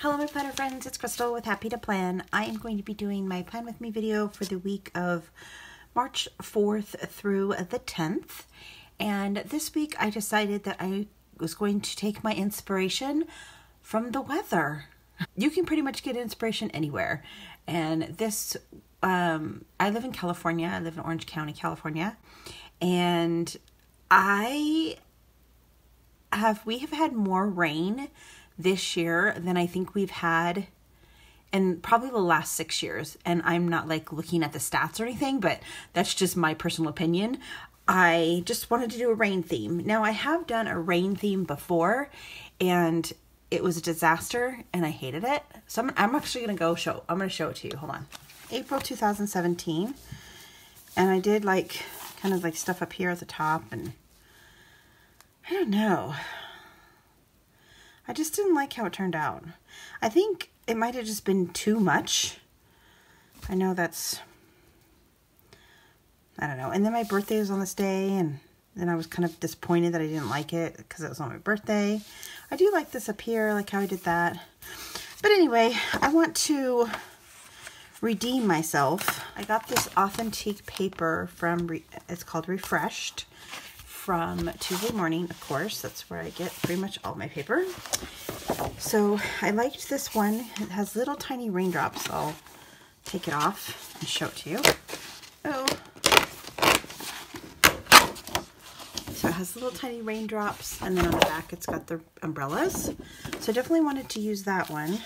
Hello my planner friends, it's Crystal with Happy to Plan. I am going to be doing my Plan With Me video for the week of March 4th through the 10th. And this week I decided that I was going to take my inspiration from the weather. You can pretty much get inspiration anywhere. And this, I live in California. I live in Orange County, California. And we have had more rain this year than I think we've had in probably the last 6 years. And I'm not like looking at the stats or anything, but that's just my personal opinion. I just wanted to do a rain theme. Now I have done a rain theme before and it was a disaster and I hated it. So I'm actually going to I'm going to show it to you. Hold on. April 2017. And I did like kind of like stuff up here at the top, and I don't know. I just didn't like how it turned out. I think it might have just been too much. I know that's, I don't know. And then my birthday was on this day, and then I was kind of disappointed that I didn't like it because it was on my birthday. I do like this up here, like how I did that. But anyway, I want to redeem myself. I got this authentic paper from, it's called Refreshed, from Tuesday Morning, of course. That's where I get pretty much all my paper. So I liked this one. It has little tiny raindrops. I'll take it off and show it to you. Oh. So it has little tiny raindrops, and then on the back it's got the umbrellas. So I definitely wanted to use that one.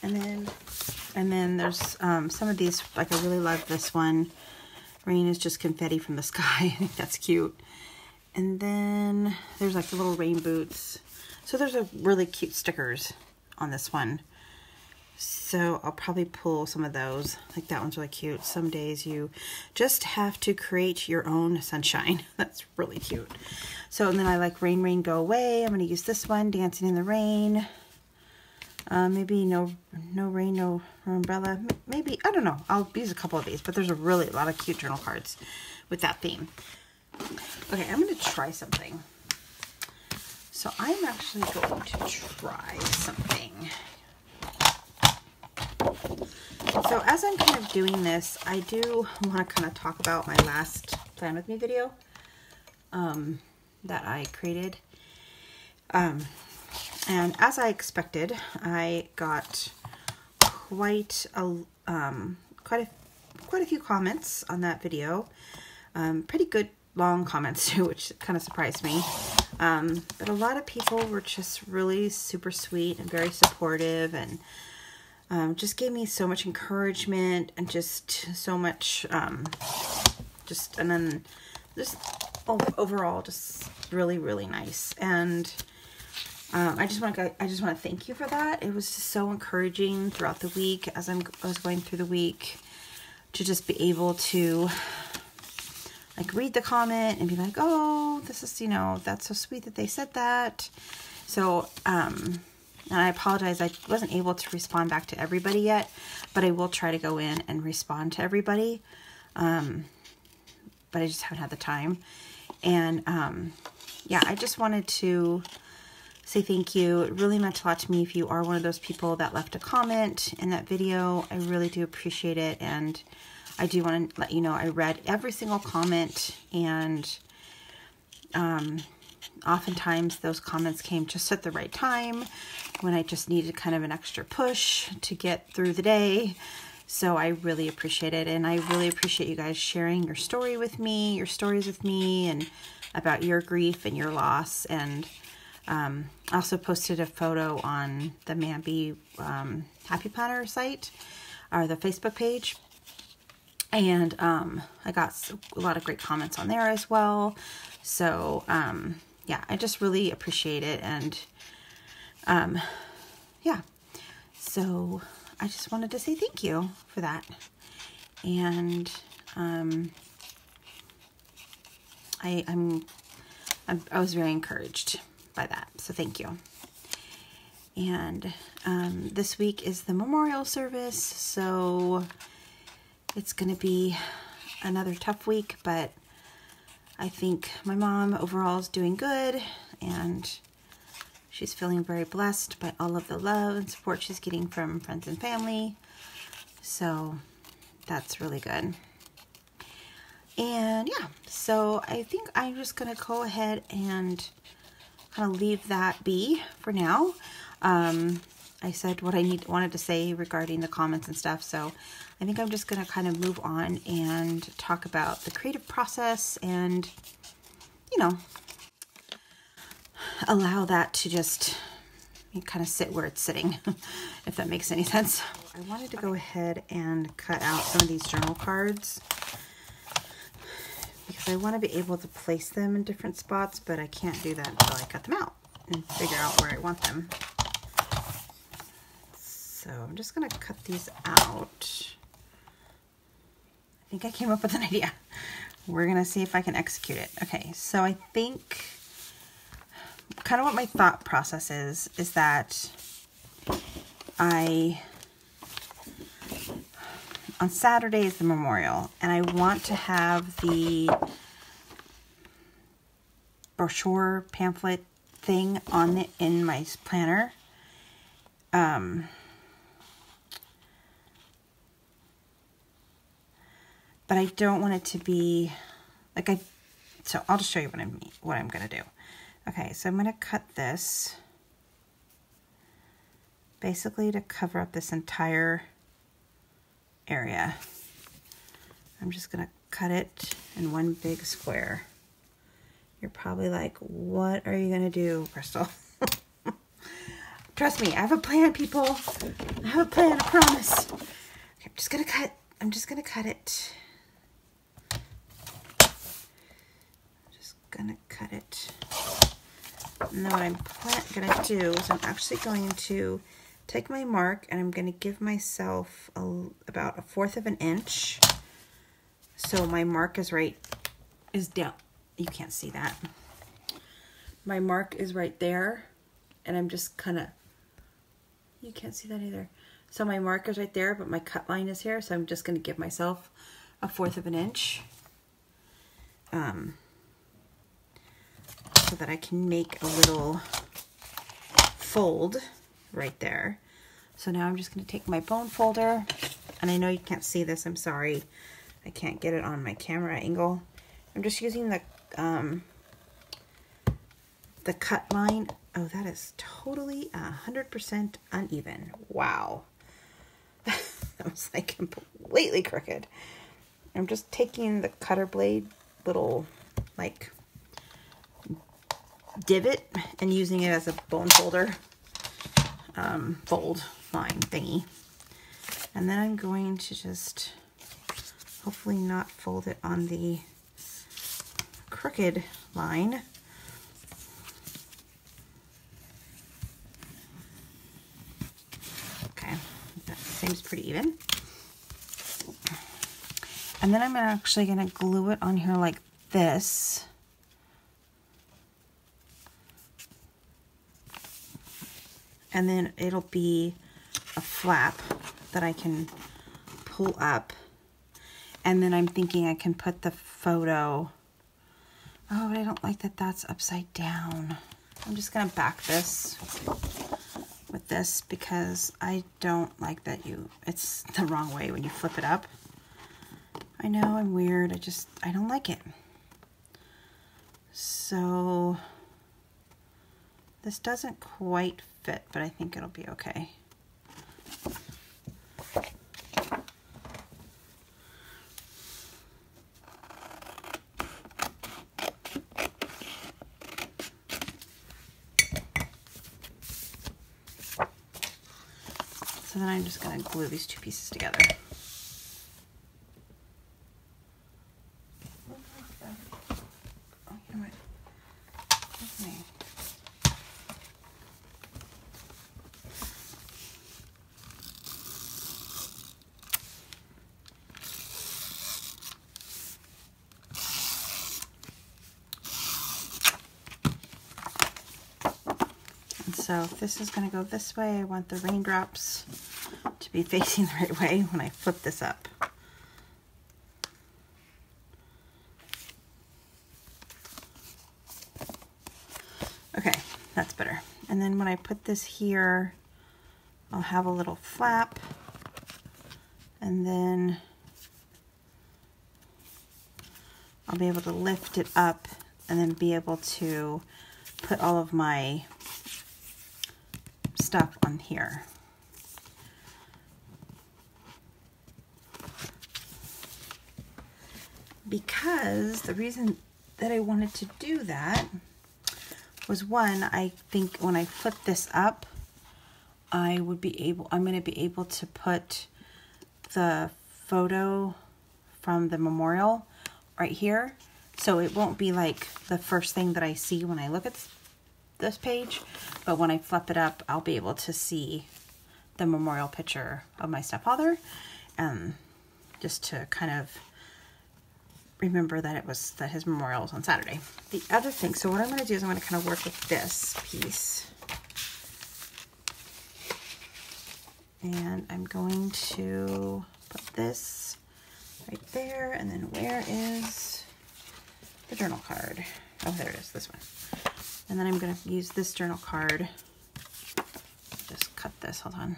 And then there's some of these, like I really love this one. Rain is just confetti from the sky. I think that's cute. And then there's like the little rain boots. So there's a really cute stickers on this one. So I'll probably pull some of those. Like that one's really cute. Some days you just have to create your own sunshine. That's really cute. So and then I like Rain, Rain, Go Away. I'm going to use this one, Dancing in the Rain. Maybe no rain, no umbrella. Maybe, I don't know. I'll use a couple of these, but there's a lot of cute journal cards with that theme. Okay, I'm going to try something. So I'm actually going to try something. So as I'm kind of doing this, I do want to kind of talk about my last Plan With Me video that I created. And as I expected, I got quite a few comments on that video. Pretty good long comments too, which kind of surprised me. But a lot of people were just really super sweet and very supportive, and just gave me so much encouragement and just so much, and then just overall just really, really nice. And I just want to thank you for that. It was just so encouraging throughout the week as I was going through the week to just be able to like read the comment and be like, oh, this is, that's so sweet that they said that. So, and I apologize, I wasn't able to respond back to everybody yet, but I will try to go in and respond to everybody. But I just haven't had the time. And, yeah, I just wanted to say thank you. It really meant a lot to me if you are one of those people that left a comment in that video. I really do appreciate it, and I do want to let you know I read every single comment, and oftentimes those comments came just at the right time when I just needed kind of an extra push to get through the day. So I really appreciate it, and I really appreciate you guys sharing your stories with me, and about your grief and your loss. And I also posted a photo on the Mambi Happy Planner site, or the Facebook page. And I got a lot of great comments on there as well. So, yeah, I just really appreciate it. And, yeah, so I just wanted to say thank you for that. And I was very encouraged by that, so thank you. And this week is the memorial service, so it's gonna be another tough week, but I think my mom overall is doing good, and She's feeling very blessed by all of the love and support she's getting from friends and family. So that's really good. And yeah, so I think I'm just gonna go ahead and kind of leave that be for now. I said what I wanted to say regarding the comments and stuff, so I think I'm just gonna kind of move on and talk about the creative process and, you know, allow that to just kind of sit where it's sitting, if that makes any sense. I wanted to go ahead and cut out some of these journal cards because I want to be able to place them in different spots, but I can't do that until I cut them out and figure out where I want them. So I'm just going to cut these out. I think I came up with an idea. We're going to see if I can execute it. Okay, so I think kind of what my thought process is that on Saturday is the memorial, and I want to have the brochure pamphlet thing in my planner. But I don't want it to be like so I'll just show you what I'm gonna do. Okay, so I'm gonna cut this basically to cover up this entire area. I'm just gonna cut it in one big square. You're probably like, what are you gonna do, Crystal? Trust me, I have a plan, people. I have a plan, I promise. Okay, I'm just gonna cut it. Gonna cut it. And then what I'm gonna do is I'm actually going to take my mark and I'm gonna give myself about 1/4 of an inch. So my mark is down. You can't see that. My mark is right there, and I'm just you can't see that either. So my mark is right there, but my cut line is here, so I'm just gonna give myself 1/4 of an inch. So that I can make a little fold right there. So now I'm just going to take my bone folder, and I know you can't see this, I'm sorry, I can't get it on my camera angle. I'm just using the cut line. Oh, that is totally 100% uneven. Wow. That was like completely crooked. I'm just taking the cutter blade little like divot and using it as a bone folder fold line thingy, and then I'm going to just hopefully not fold it on the crooked line. Okay, that seems pretty even. And then I'm actually going to glue it on here like this. And then it'll be a flap that I can pull up. And then I'm thinking I can put the photo. Oh, but I don't like that that's upside down. I'm just gonna back this with this because I don't like that it's the wrong way when you flip it up. I know I'm weird, I don't like it. So this doesn't quite fit, but I think it'll be okay. So then I'm just going to glue these two pieces together. Oh, you know what? That's me. So if this is going to go this way, I want the raindrops to be facing the right way when I flip this up. Okay, that's better. And then when I put this here, I'll have a little flap, and then I'll be able to lift it up and then be able to put all of my stuff on here. Because the reason that I wanted to do that was, one, I think when I flip this up, I'm going to be able to put the photo from the memorial right here. So it won't be like the first thing that I see when I look at this page, but when I flip it up, I'll be able to see the memorial picture of my stepfather, just to kind of remember that that his memorial was on Saturday. The other thing, so what I'm going to do is I'm going to kind of work with this piece. And I'm going to put this right there, and then where is the journal card? Oh, there it is, this one. And then I'm going to use this journal card. Just cut this, hold on.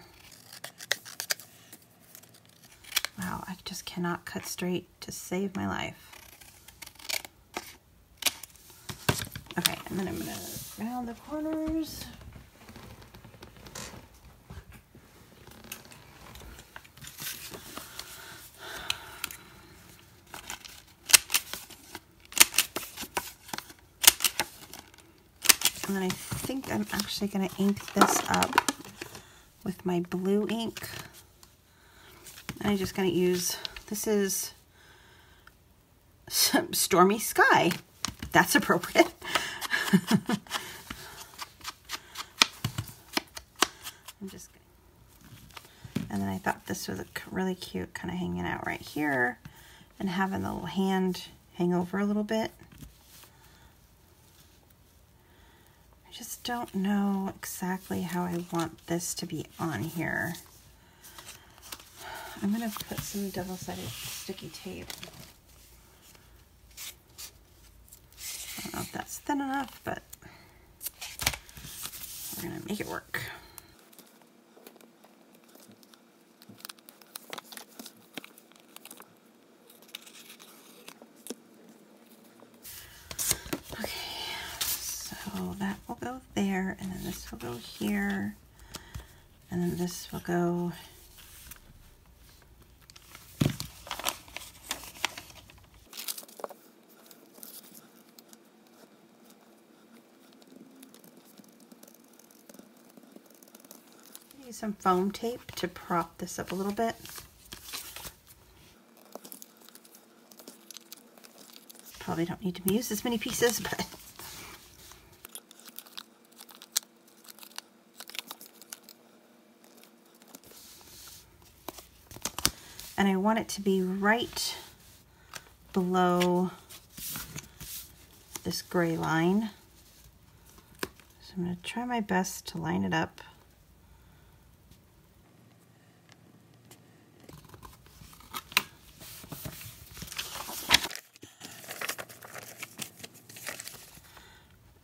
Wow, I just cannot cut straight to save my life. Okay, and then I'm going to round the corners. And then I think I'm actually going to ink this up with my blue ink. And I'm just going to use, this is some Stormy Sky. That's appropriate. I'm just kidding. And then I thought this was really cute, kind of hanging out right here and having the little hand hang over a little bit. I just don't know exactly how I want this to be on here. I'm going to put some double-sided sticky tape. I don't know if that's thin enough, but we're going to make it work. Okay, so that will go there, and then this will go here, and then this will go some foam tape to prop this up a little bit. Probably don't need to use this many pieces, but and I want it to be right below this gray line. So I'm going to try my best to line it up.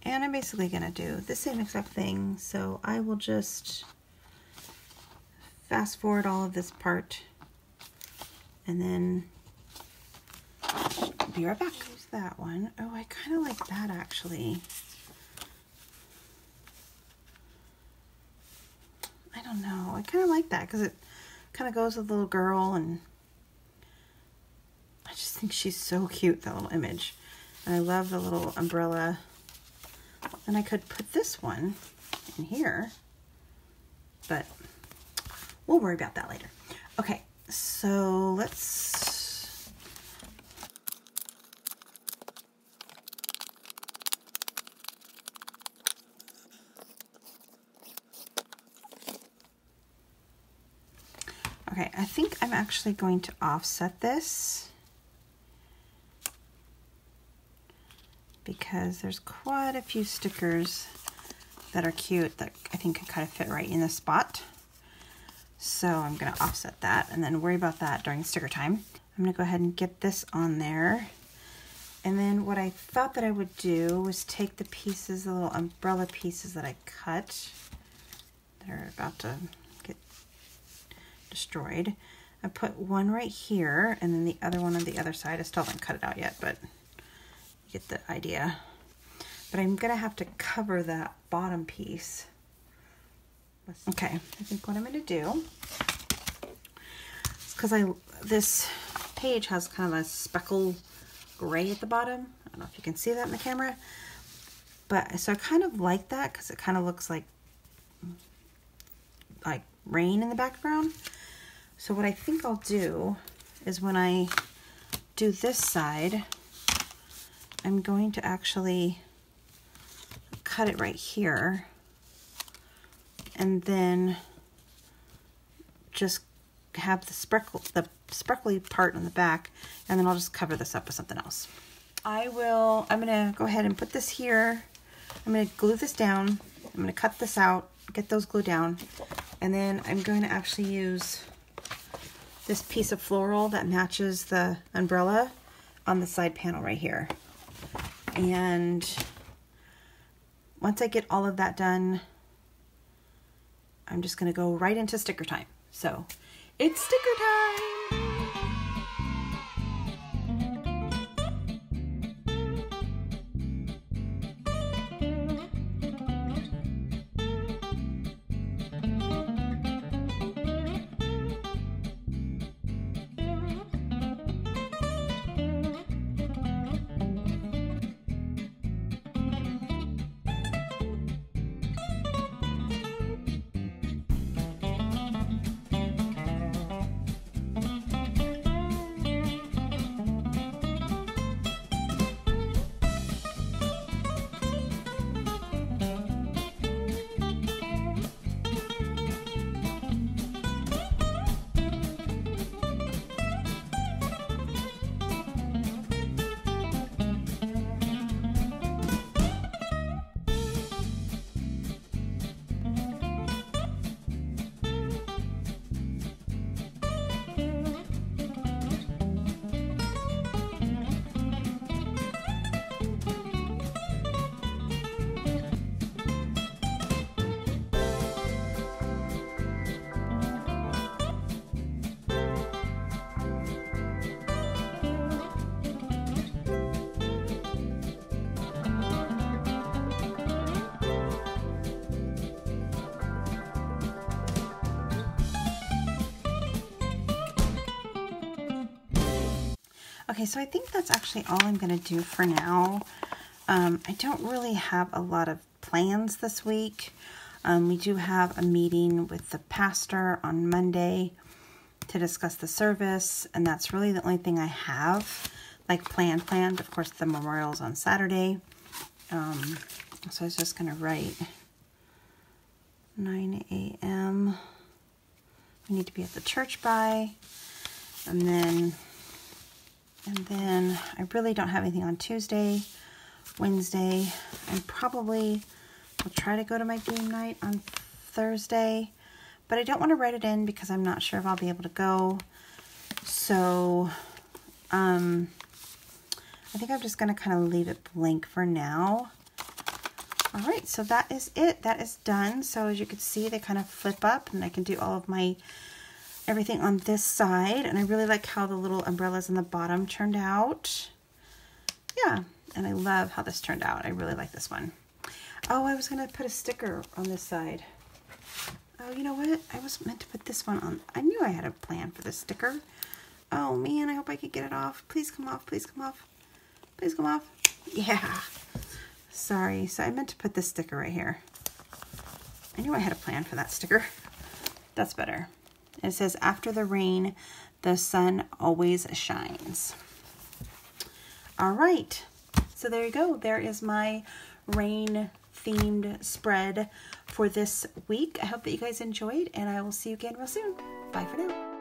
And I'm basically going to do the same exact thing, so I will just fast forward all of this part and then be right back. Here's that one. Oh, I kind of like that actually. I don't know. I kind of like that because it kind of goes with the little girl, and I just think she's so cute, that little image. And I love the little umbrella. And I could put this one in here, but we'll worry about that later. Okay, so let's... Okay, I think I'm actually going to offset this, because there's quite a few stickers that are cute that I think could kind of fit right in this spot. So I'm going to offset that and then worry about that during sticker time. I'm going to go ahead and get this on there. And then what I thought that I would do was take the pieces, the little umbrella pieces that I cut. They're about to get destroyed. I put one right here and then the other one on the other side. I still haven't cut it out yet, but you get the idea. But I'm gonna have to cover that bottom piece. Okay, I think what I'm gonna do is because this page has kind of a speckle gray at the bottom. I don't know if you can see that in the camera, but so I kind of like that because it kind of looks like rain in the background. So what I think I'll do is when I do this side, I'm going to actually cut it right here and then just have the sparkly part on the back, and then I'll just cover this up with something else. I'm gonna go ahead and put this here. I'm gonna glue this down. I'm gonna cut this out, get those glued down, and then I'm going to actually use this piece of floral that matches the umbrella on the side panel right here. And once I get all of that done, I'm just gonna go right into sticker time. So it's sticker time! Okay, so I think that's actually all I'm going to do for now. I don't really have a lot of plans this week. We do have a meeting with the pastor on Monday to discuss the service, and that's really the only thing I have, like planned. Of course, the memorial's on Saturday. So I was just going to write 9 a.m. We need to be at the church by, and then I really don't have anything on Tuesday. Wednesday, I probably will try to go to my game night on Thursday, but I don't want to write it in because I'm not sure if I'll be able to go. So, I think I'm just going to kind of leave it blank for now. All right, so that is it. That is done. So as you can see, they kind of flip up, and I can do all of my everything on this side, and I really like how the little umbrellas on the bottom turned out. Yeah, and I love how this turned out. I really like this one. Oh, I was gonna put a sticker on this side. Oh, you know what? I was meant to put this one on. I knew I had a plan for this sticker. Oh man, I hope I could get it off. Please come off, please come off. Please come off. Yeah. Sorry, so I meant to put this sticker right here. I knew I had a plan for that sticker. That's better. It says, after the rain, the sun always shines. All right, so there you go. There is my rain-themed spread for this week. I hope that you guys enjoyed, and I will see you again real soon. Bye for now.